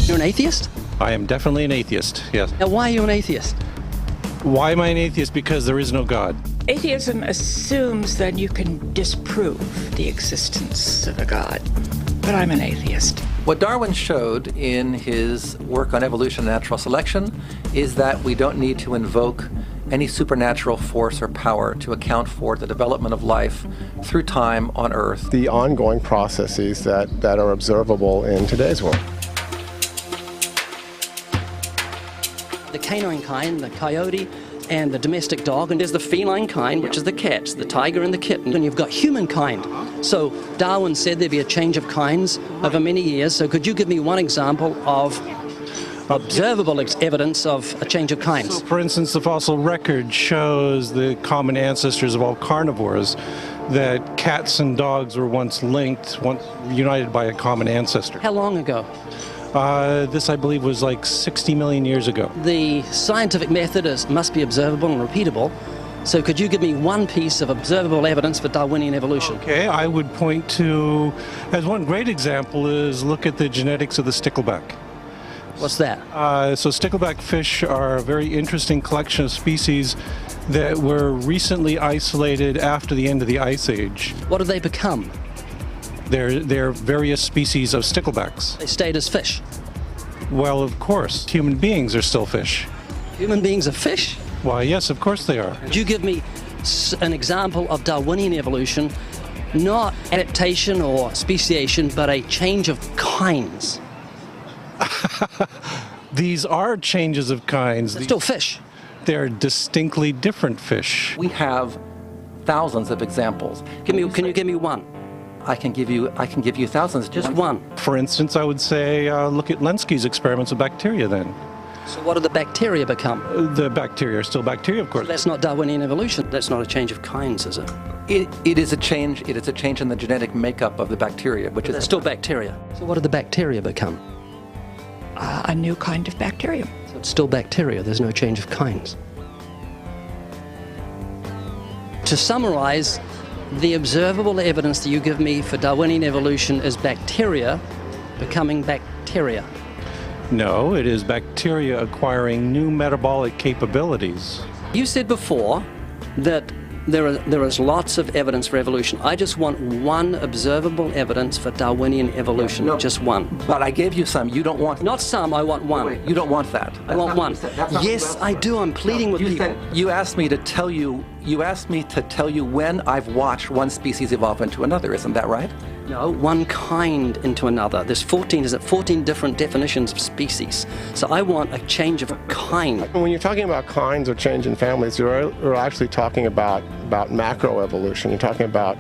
You're an atheist? I am definitely an atheist, yes. Now, why are you an atheist? Why am I an atheist? Because there is no God. Atheism assumes that you can disprove the existence of a God, but I'm an atheist. What Darwin showed in his work on evolution and natural selection is that we don't need to invoke any supernatural force or power to account for the development of life through time on Earth. The ongoing processes that are observable in today's world. The canine kind, the coyote, and the domestic dog, and there's the feline kind, which is the cats, the tiger and the kitten, and you've got humankind. So Darwin said there'd be a change of kinds over many years, so could you give me one example of observable evidence of a change of kinds? So, for instance, the fossil record shows the common ancestors of all carnivores, that cats and dogs were once linked, once united by a common ancestor. How long ago? This, I believe, was like 60 million years ago. The scientific method must be observable and repeatable. So could you give me one piece of observable evidence for Darwinian evolution? Okay, I would point to, as one great example, is look at the genetics of the stickleback. What's that? So stickleback fish are a very interesting collection of species that were recently isolated after the end of the Ice Age. What did they become? They're various species of sticklebacks. They stayed as fish. Well, of course, human beings are still fish. Human beings are fish? Why, yes, of course they are. Could you give me an example of Darwinian evolution, not adaptation or speciation, but a change of kinds? These are changes of kinds. They're still fish. They're distinctly different fish. We have thousands of examples. Can you give me one? I can give you thousands. Just one. For instance, I would say look at Lenski's experiments with bacteria then. So what do the bacteria become? The bacteria are still bacteria, of course. That's not Darwinian evolution. That's not a change of kinds, is it? It is a change. It is a change in the genetic makeup of the bacteria, which They're is still bacteria. So what do the bacteria become? A new kind of bacterium. So it's still bacteria. There's no change of kinds. To summarize, the observable evidence that you give me for Darwinian evolution is bacteria becoming bacteria. No, it is bacteria acquiring new metabolic capabilities. You said before that there is lots of evidence for evolution. I just want one observable evidence for Darwinian evolution, No, just one. But I gave you some. You don't want. Not some, I want one. Wait, you don't want that. I want one. Yes, I do. I'm pleading with people. You asked me to tell you. You asked me to tell you when I've watched one species evolve into another. Isn't that right? No, one kind into another. There's 14 different definitions of species. So I want a change of kind. When you're talking about kinds or change in families, you're actually talking about macroevolution. You're talking about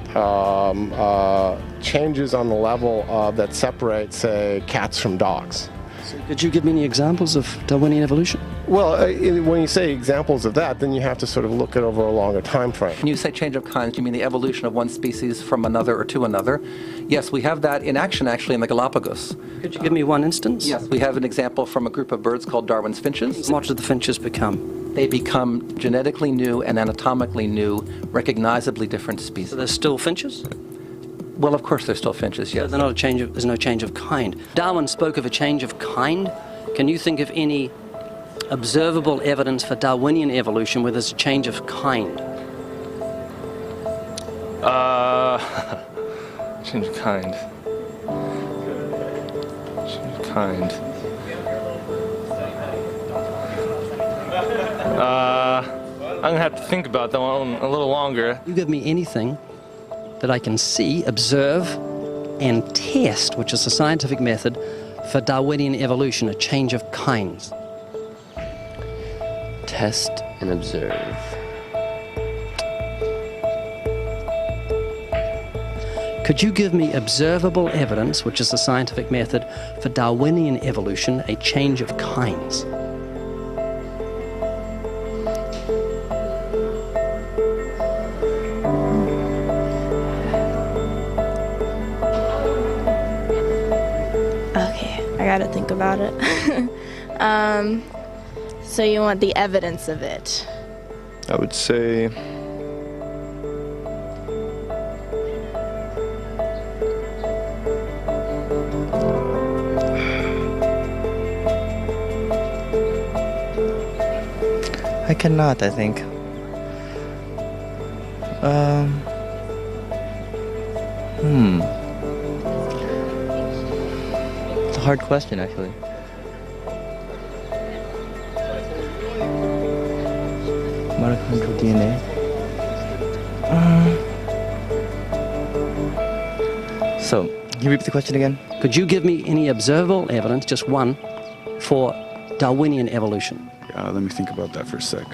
changes on the level that separate, say, cats from dogs. So could you give me any examples of Darwinian evolution? Well, when you say examples of that, then you have to sort of look at over a longer time frame. When you say change of kinds, you mean the evolution of one species from another or to another? Yes, we have that in action actually in the Galapagos. Could you give me one instance? Yes, we have an example from a group of birds called Darwin's finches. What do the finches become? They become genetically new and anatomically new, recognizably different So species. they're still finches? Well, of course, they're still finches, yes. They're not there's no change of kind. Darwin spoke of a change of kind. Can you think of any observable evidence for Darwinian evolution where there's a change of kind? Change of kind. Change of kind. I'm gonna have to think about that one a little longer. You give me anything that I can see, observe, and test, which is the scientific method for Darwinian evolution, a change of kinds. Test and observe. Could you give me observable evidence, which is the scientific method for Darwinian evolution, a change of kinds? I gotta think about it. So you want the evidence of it? I would say I cannot, I think. It's a hard question, actually. Mitochondrial DNA. So, can you repeat the question again? Could you give me any observable evidence, just one, for Darwinian evolution? Let me think about that for a sec.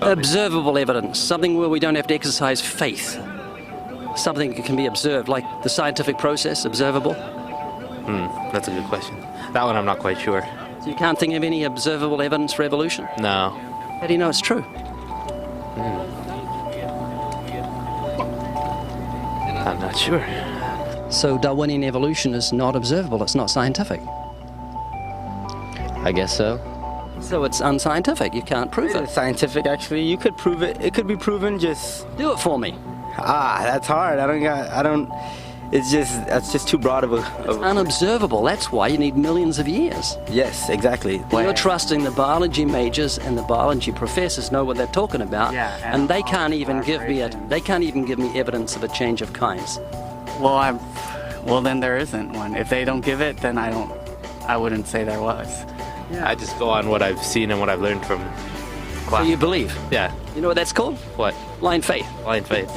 Observable evidence, something where we don't have to exercise faith. Something that can be observed, like the scientific process, observable. That's a good question. That one I'm not quite sure. So you can't think of any observable evidence for evolution? No. How do you know it's true? I'm not sure. So Darwinian evolution is not observable, it's not scientific. I guess so. So it's unscientific, you can't prove it. It's scientific, actually. You could prove it. It could be proven. Just Do it for me. that's hard. That's just too broad of a. Unobservable, that's why you need millions of years. Yes, exactly. You're trusting the biology majors and the biology professors know what they're talking about, and they can't even give me evidence of a change of kinds. Well, then there isn't one. If they don't give it, then I wouldn't say there was. Yeah. I just go on what I've seen and what I've learned from class. So you believe? Yeah. You know what that's called? What? Blind faith. Blind faith.